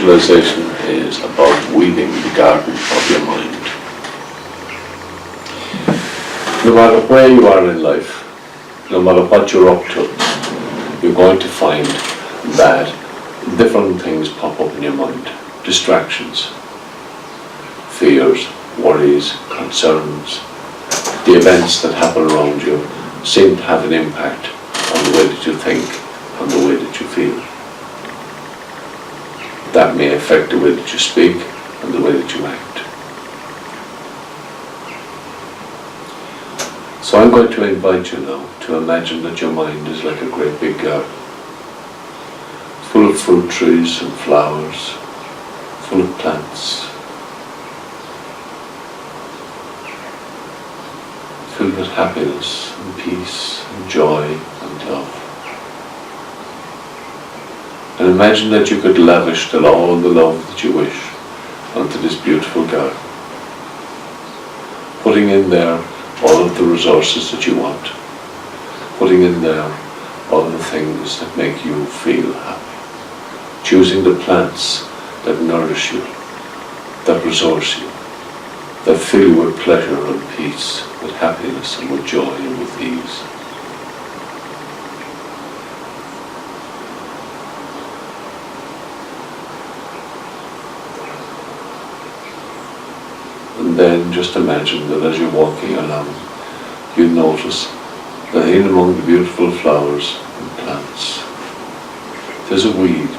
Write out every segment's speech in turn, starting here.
visualization is about weeding the garden of your mind. No matter where you are in life, no matter what you're up to, you're going to find that different things pop up in your mind. Distractions, fears, worries, concerns, the events that happen around you seem to have an impact on the way that you think, on the way that you feel. That may affect the way that you speak and the way that you act. So I'm going to invite you now to imagine that your mind is like a great big garden, full of fruit trees and flowers, full of plants, filled with happiness and peace and joy and love. And imagine that you could lavish all the love that you wish onto this beautiful garden, putting in there all of the resources that you want, putting in there all the things that make you feel happy, choosing the plants that nourish you, that resource you, that fill you with pleasure and peace, with happiness and with joy and with ease. And then just imagine that as you're walking along, you notice that in among the beautiful flowers and plants, there's a weed.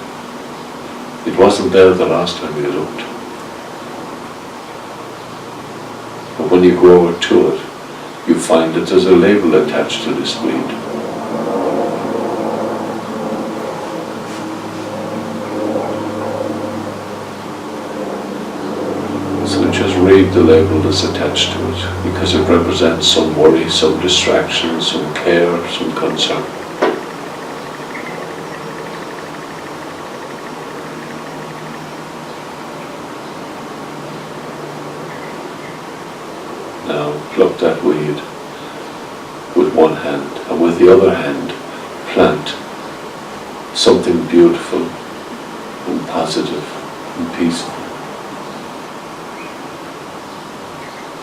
It wasn't there the last time you looked. But when you go over to it, you find that there's a label attached to this weed. So just read the label that's attached to it, because it represents some worry, some distraction, some care, some concern. Now pluck that weed with one hand, and with the other hand plant something beautiful and positive and peaceful.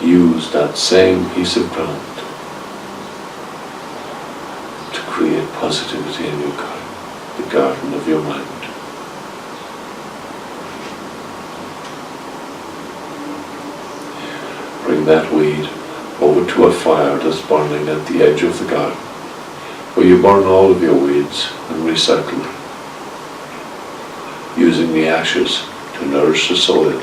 Use that same piece of ground to create positivity in your garden, the garden of your mind. Bring that weed over to a fire that's burning at the edge of the garden, where you burn all of your weeds and recycle them, using the ashes to nourish the soil,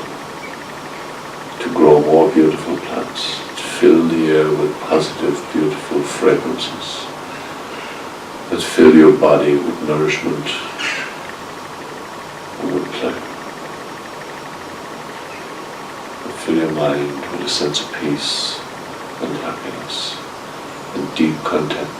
to grow more beautiful plants, to fill the air with positive, beautiful fragrances, that fill your body with nourishment and with pleasure. Fill your mind with a sense of peace and happiness and deep contentment.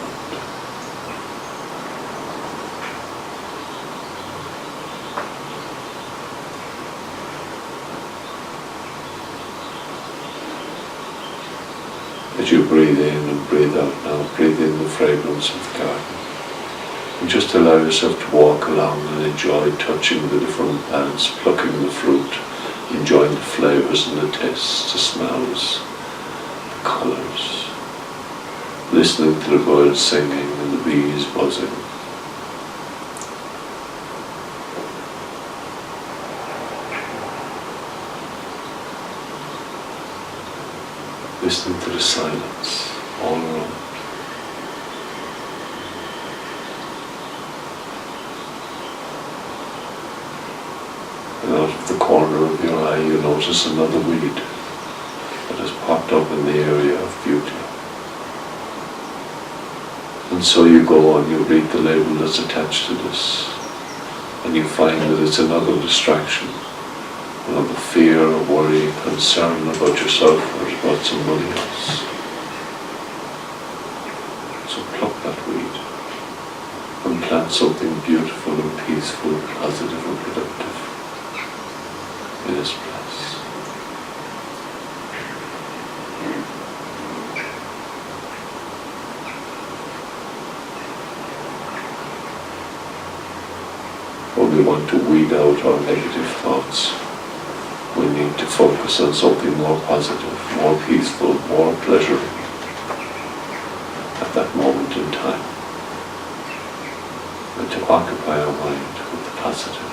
As you breathe in and breathe out now, breathe in the fragrance of the garden. And just allow yourself to walk along and enjoy touching the different plants, plucking the fruit, enjoying the flavors and the tastes, the smells, the colors, listening to the birds singing and the bees buzzing. Listening to the silence all around. And out of the corner of your eye you notice another weed that has popped up in the area of beauty. And so you go on, you read the label that's attached to this, and you find that it's another distraction, another fear or worry, concern about yourself or about somebody else. So pluck that weed and plant something beautiful and peaceful, positive and productive in this place. when we want to weed out our negative thoughts, we need to focus on something more positive, more peaceful, more pleasurable at that moment in time. And to occupy our mind with the positive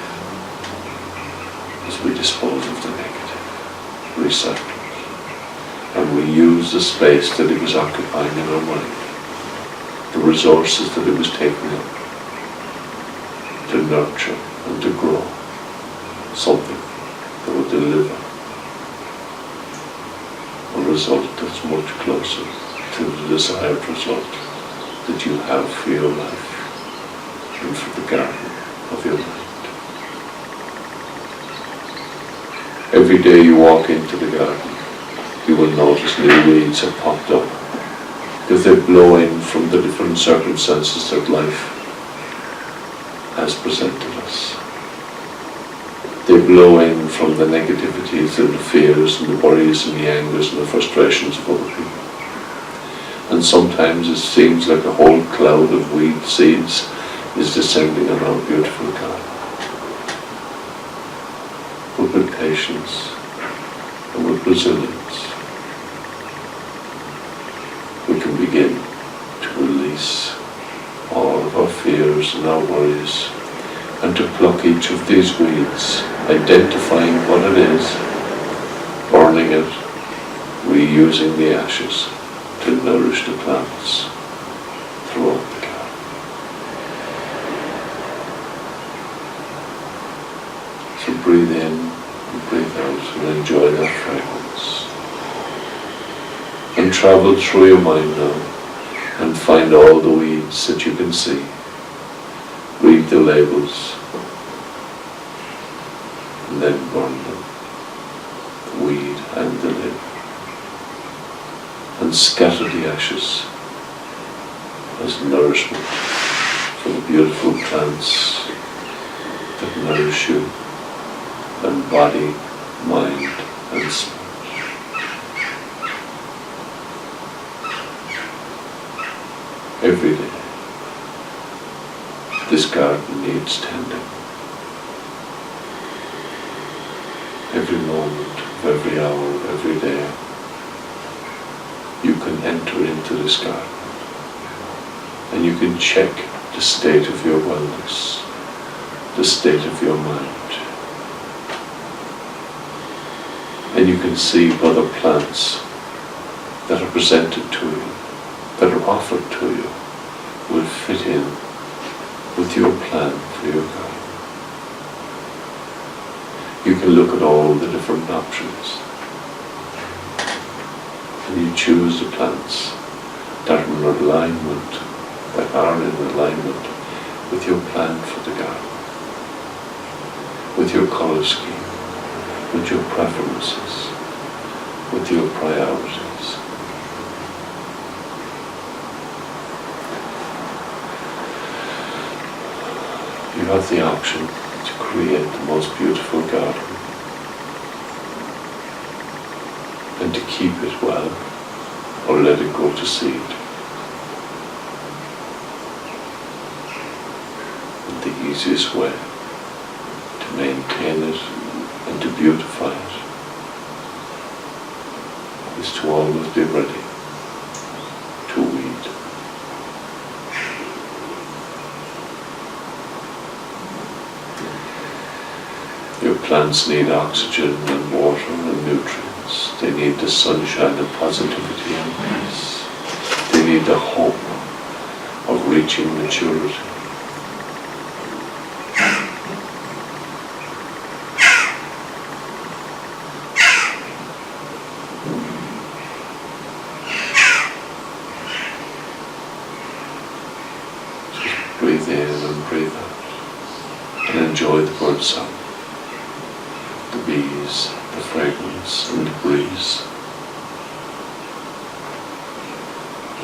as we dispose of the negative, recycle it, and we use the space that it was occupying in our mind, the resources that it was taking up, to nurture and to grow something that will deliver a result that's much closer to the desired result that you have for your life and for the garden of your mind. Every day you walk into the garden, you will notice new weeds have popped up because they blow in from the different circumstances that life has presented us. They blow in from the negativities and the fears and the worries and the angers and the frustrations of other people. And sometimes it seems like a whole cloud of weed seeds is descending on our beautiful garden. But with patience and with resilience, we can begin to release all of our fears and our worries, and to pluck each of these weeds, identifying what it is, burning it, reusing the ashes to nourish the plants throughout the garden. So breathe in and breathe out and enjoy that fragrance. And travel through your mind now and find all the weeds that you can see. Read the labels and then burn them, the weed and the label, and scatter the ashes as nourishment for the beautiful plants that nourish you and body, mind and spirit. Every day, this garden needs tending. Every moment of every hour of every day, you can enter into this garden and you can check the state of your wellness, the state of your mind. And you can see whether plants that are presented to you, that are offered to you, will fit in with your plan for your garden. You can look at all the different options and you choose the plants that are in alignment, with your plan for the garden, with your color scheme, with your preferences, with your priorities. You have the option to create the most beautiful garden and to keep it well or let it go to seed. And the easiest way to maintain it and to beautify it is to always be ready to weed. Your plants need oxygen and water and nutrients. They need the sunshine and positivity and peace. They need the hope of reaching maturity. Just breathe in and breathe out and enjoy the bird song, the bees, the fragrance and the breeze.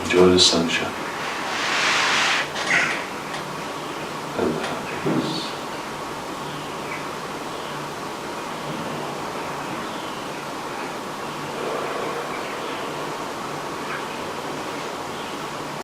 Enjoy the sunshine.